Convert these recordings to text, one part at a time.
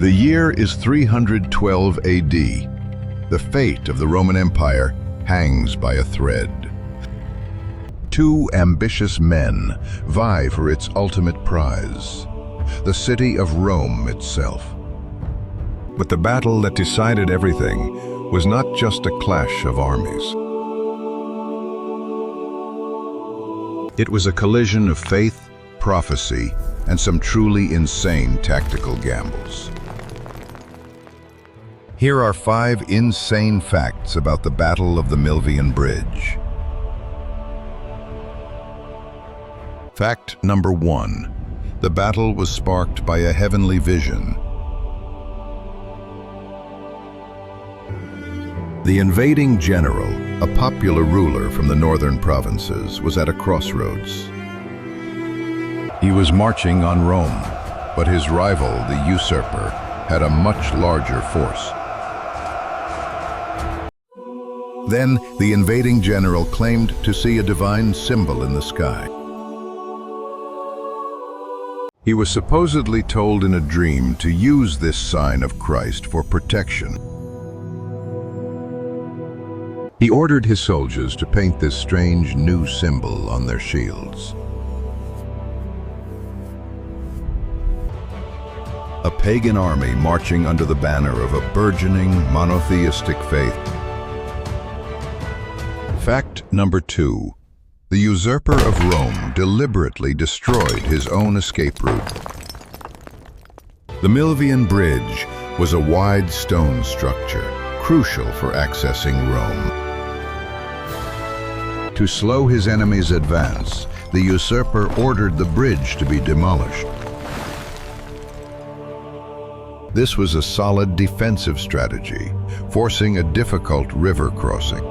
The year is 312 AD. The fate of the Roman Empire hangs by a thread. Two ambitious men vie for its ultimate prize, the city of Rome itself. But the battle that decided everything was not just a clash of armies. It was a collision of faith, prophecy, and some truly insane tactical gambles. Here are 5 insane facts about the Battle of the Milvian Bridge. Fact number 1. The battle was sparked by a heavenly vision. The invading general, a popular ruler from the northern provinces, was at a crossroads. He was marching on Rome, but his rival, the usurper, had a much larger force. Then, the invading general claimed to see a divine symbol in the sky. He was supposedly told in a dream to use this sign of Christ for protection. He ordered his soldiers to paint this strange new symbol on their shields. A pagan army marching under the banner of a burgeoning monotheistic faith. Fact number 2. The usurper of Rome deliberately destroyed his own escape route. The Milvian Bridge was a wide stone structure, crucial for accessing Rome. To slow his enemy's advance, the usurper ordered the bridge to be demolished. This was a solid defensive strategy, forcing a difficult river crossing.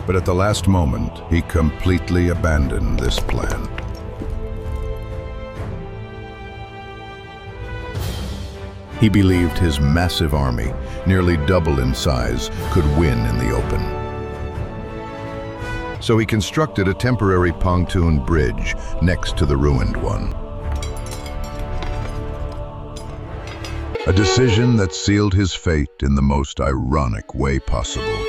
But at the last moment, he completely abandoned this plan. He believed his massive army, nearly double in size, could win in the open. So he constructed a temporary pontoon bridge next to the ruined one. A decision that sealed his fate in the most ironic way possible.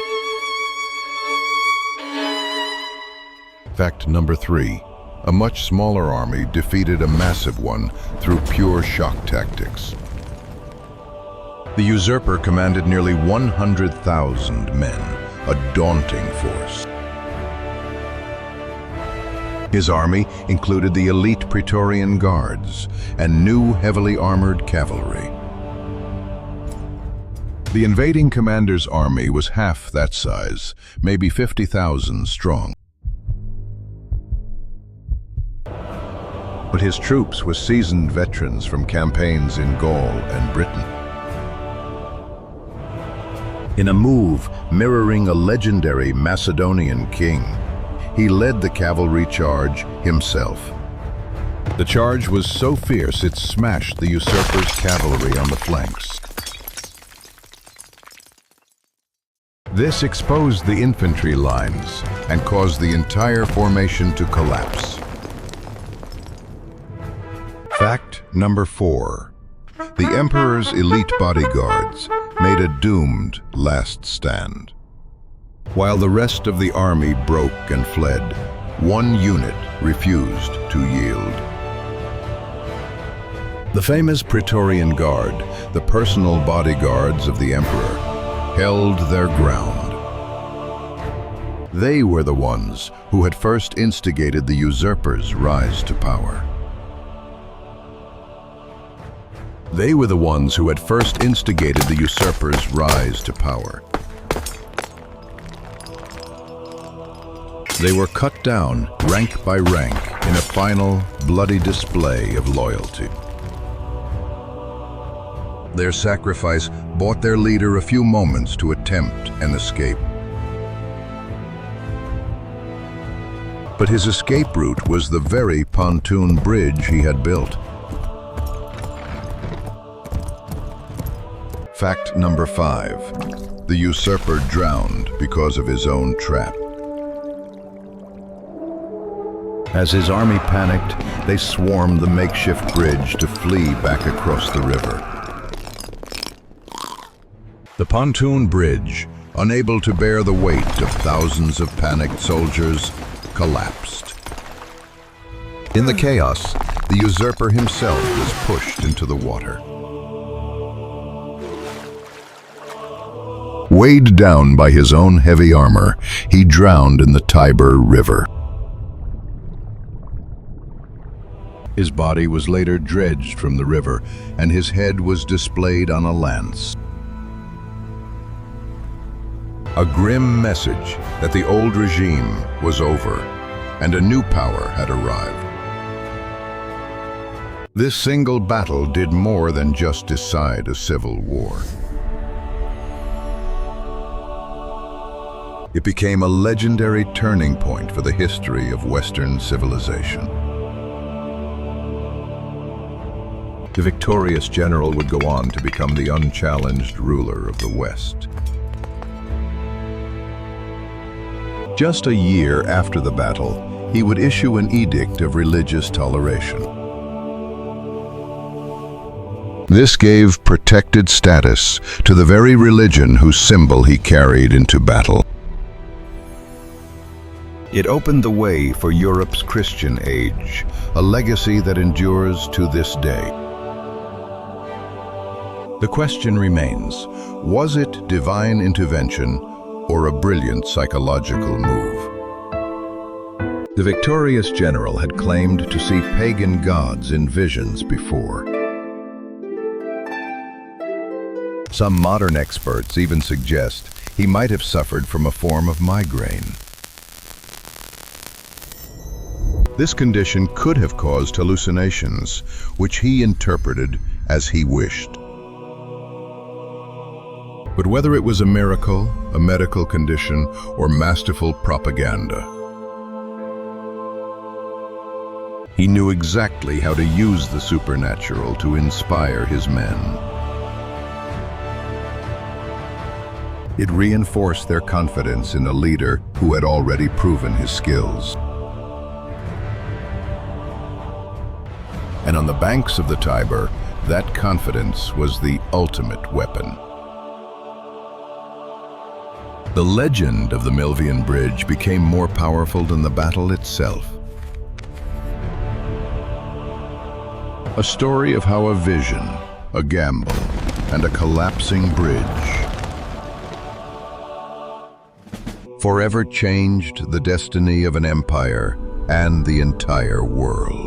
Fact number 3. A much smaller army defeated a massive one through pure shock tactics. The usurper commanded nearly 100,000 men, a daunting force. His army included the elite Praetorian Guards and new heavily armored cavalry. The invading commander's army was half that size, maybe 50,000 strong. But his troops were seasoned veterans from campaigns in Gaul and Britain. In a move mirroring a legendary Macedonian king, he led the cavalry charge himself. The charge was so fierce it smashed the usurper's cavalry on the flanks. This exposed the infantry lines and caused the entire formation to collapse. Fact number 4. The emperor's elite bodyguards made a doomed last stand. While the rest of the army broke and fled, one unit refused to yield. The famous Praetorian Guard, the personal bodyguards of the emperor, held their ground. They were the ones who had first instigated the usurper's rise to power. They were the ones who had first instigated the usurper's rise to power. They were cut down rank by rank in a final, bloody display of loyalty. Their sacrifice bought their leader a few moments to attempt an escape. But his escape route was the very pontoon bridge he had built. Fact number 5. The usurper drowned because of his own trap. As his army panicked, they swarmed the makeshift bridge to flee back across the river. The pontoon bridge, unable to bear the weight of thousands of panicked soldiers, collapsed. In the chaos, the usurper himself was pushed into the water. Weighed down by his own heavy armor, he drowned in the Tiber River. His body was later dredged from the river, and his head was displayed on a lance. A grim message that the old regime was over, and a new power had arrived. This single battle did more than just decide a civil war. It became a legendary turning point for the history of Western civilization. The victorious general would go on to become the unchallenged ruler of the West. Just a year after the battle, he would issue an edict of religious toleration. This gave protected status to the very religion whose symbol he carried into battle. It opened the way for Europe's Christian age, a legacy that endures to this day. The question remains, was it divine intervention or a brilliant psychological move? The victorious general had claimed to see pagan gods in visions before. Some modern experts even suggest he might have suffered from a form of migraine. This condition could have caused hallucinations, which he interpreted as he wished. But whether it was a miracle, a medical condition, or masterful propaganda, he knew exactly how to use the supernatural to inspire his men. It reinforced their confidence in a leader who had already proven his skills. And on the banks of the Tiber, that confidence was the ultimate weapon. The legend of the Milvian Bridge became more powerful than the battle itself. A story of how a vision, a gamble, and a collapsing bridge forever changed the destiny of an empire and the entire world.